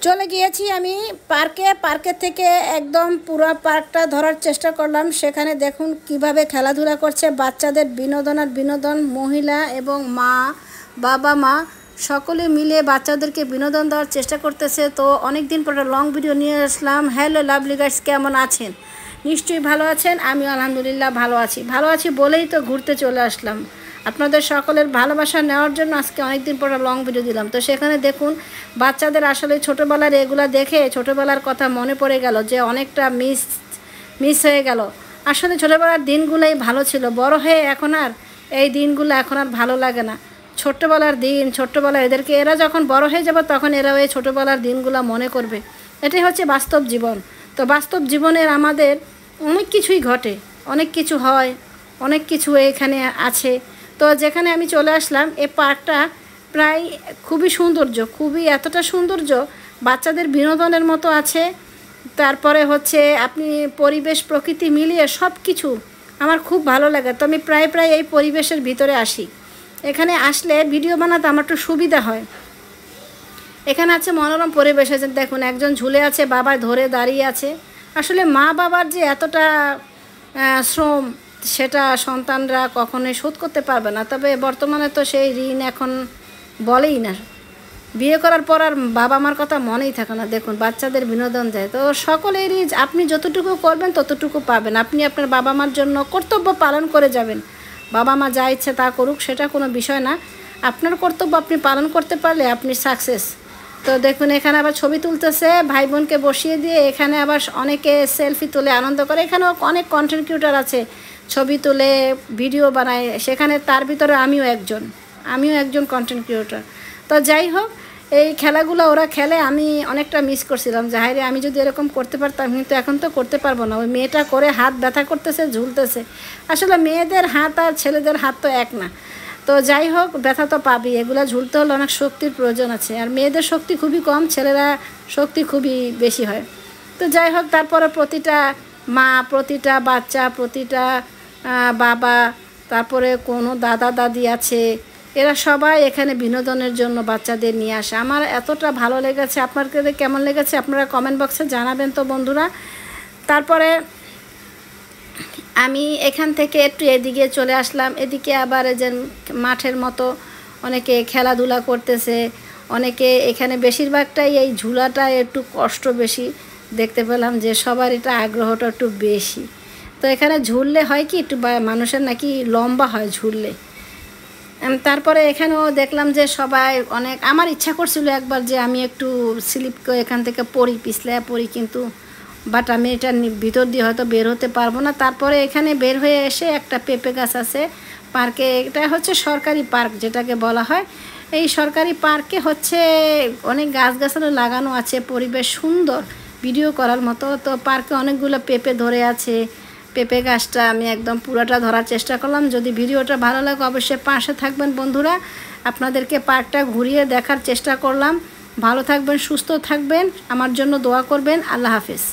চলে গিয়েছি আমি পার্কের থেকে একদম পুরো পার্কটা ধরার চেষ্টা করলাম। সেখানে দেখুন কিভাবে খেলাধুলা করছে বাচ্চাদের বিনোদন মহিলা এবং বাবা মা সকলে মিলে বাচ্চাদেরকে বিনোদন দেওয়ার চেষ্টা করতেছে। তো অনেক দিন পরে লং ভিডিও নিয়ে আসলাম। হ্যালো লাভলি গাইস, কেমন আছেন? নিশ্চয়ই ভালো আছেন। আমি আলহামদুলিল্লাহ ভালো আছি বলেই তো ঘুরতে চলে আসলাম। আপনাদের সকলের ভালোবাসা নেওয়ার জন্য আজকে অনেক দিন পরে লং ভিডিও দিলাম। তো সেখানে দেখুন বাচ্চাদের আসলে ছোটোবেলার এগুলো দেখে ছোটোবেলার কথা মনে পড়ে গেল যে অনেকটা মিস হয়ে গেল। আসলে ছোটোবেলার দিনগুলোই ভালো ছিল। বড় হয়ে এখন আর এই দিনগুলো এখন আর ভালো লাগে না। ছোট্টবেলা এদেরকে এরা যখন বড় হয়ে যাবে তখন এরাও এই ছোটোবেলার দিনগুলো মনে করবে। এটাই হচ্ছে বাস্তব জীবন। তো বাস্তব জীবনের আমাদের অনেক কিছুই ঘটে, অনেক কিছু হয়, অনেক কিছু এখানে আছে। তো যেখানে আমি চলে আসলাম এই পার্কটা প্রায় খুবই এতটা সৌন্দর্য, বাচ্চাদের বিনোদনের মতো আছে। তারপরে হচ্ছে আপনি পরিবেশ প্রকৃতি মিলিয়ে সব কিছু আমার খুব ভালো লাগে। তো আমি প্রায় এই পরিবেশের ভিতরে আসি। এখানে আসলে ভিডিও বানাতে আমার একটু সুবিধা হয়। এখানে আছে মনোরম পরিবেশ আছে। দেখুন একজন ঝুলে আছে, বাবা ধরে দাঁড়িয়ে আছে। আসলে মা বাবার যে এতটা শ্রম সেটা সন্তানরা কখনোই শোধ করতে পারবে না। তবে বর্তমানে তো সেই ঋণ এখন বলেই না। বিয়ে করার পর আর বাবা মার কথা মনেই থাকে না। দেখুন বাচ্চাদের বিনোদন দেয়। তো সকলেরই আপনি যতটুকু করবেন ততটুকু পাবেন। আপনি আপনার বাবা মার জন্য কর্তব্য পালন করে যাবেন। বাবা মা যা ইচ্ছে তা করুক, সেটা কোনো বিষয় না। আপনার কর্তব্য আপনি পালন করতে পারলে আপনি সাকসেস। তো দেখুন এখানে আবার ছবি তুলতেছে, ভাই বোনকে বসিয়ে দিয়ে এখানে আবার অনেকে সেলফি তুলে আনন্দ করে। এখানেও অনেক কন্টেন্ট ক্রিয়েটর আছে, ছবি তুলে ভিডিও বানায়। সেখানে তার ভিতরে আমিও একজন কন্টেন্ট ক্রিয়েটর। তো যাই হোক, এই খেলাগুলো ওরা খেলে আমি অনেকটা মিস করছিলাম। যাহাইরে আমি যদি এরকম করতে পারতাম, কিন্তু এখন তো করতে পারবো না। ওই মেয়েটা করে হাত ব্যথা করতেছে, ঝুলতেছে। আসলে মেয়েদের হাত আর ছেলেদের হাত তো এক না। তো যাই হোক, ব্যথা তো পাবি। এগুলো ঝুলতে হলে অনেক শক্তির প্রয়োজন আছে। আর মেয়েদের শক্তি খুবই কম, ছেলেরা শক্তি খুবই বেশি হয়। তো যাই হোক, তারপরে প্রতিটা মা, প্রতিটা বাচ্চা, প্রতিটা বাবা, তারপরে কোনো দাদা দাদি আছে, এরা সবাই এখানে বিনোদনের জন্য বাচ্চাদের নিয়ে আসে। আমার এতটা ভালো লেগেছে। আপনাদের কেমন লেগেছে আপনারা কমেন্ট বক্সে জানাবেন তো বন্ধুরা। তারপরে আমি এখান থেকে একটু এদিকে চলে আসলাম। এদিকে আবার যে মাঠের মতো অনেকে খেলাধুলা করতেছে। অনেকে এখানে বেশিরভাগটাই এই ঝুলাটা একটু কষ্ট বেশি দেখতে পেলাম, যে সবার এটা আগ্রহটা একটু বেশি। তো এখানে ঝুললে হয় কি একটু মানুষের নাকি লম্বা হয় ঝুললে। তারপরে এখানেও দেখলাম যে সবাই অনেক, আমার ইচ্ছা করছিল একবার যে আমি একটু স্লিপ করে এখান থেকে পিছলে পড়ি, কিন্তু আমি এটার ভিতর দিয়ে হয়তো বের হতে পারবো না। তারপরে এখানে বের হয়ে এসে একটা পেঁপে গাছ আছে পার্কে। এটা হচ্ছে সরকারি পার্ক যেটাকে বলা হয়। এই সরকারি পার্কে হচ্ছে অনেক গাছগাছালি লাগানো আছে, পরিবেশ সুন্দর ভিডিও করার মতো। তো পার্কে অনেকগুলো পেঁপে ধরে আছে। পেঁপে গাছটা আমি একদম পুরোটা ধরার চেষ্টা করলাম। যদি ভিডিওটা ভালো লাগে অবশ্যই পাশে থাকবেন বন্ধুরা। আপনাদেরকে পার্কটা ঘুরিয়ে দেখার চেষ্টা করলাম। ভালো থাকবেন, সুস্থ থাকবেন, আমার জন্য দোয়া করবেন। আল্লাহ হাফেজ।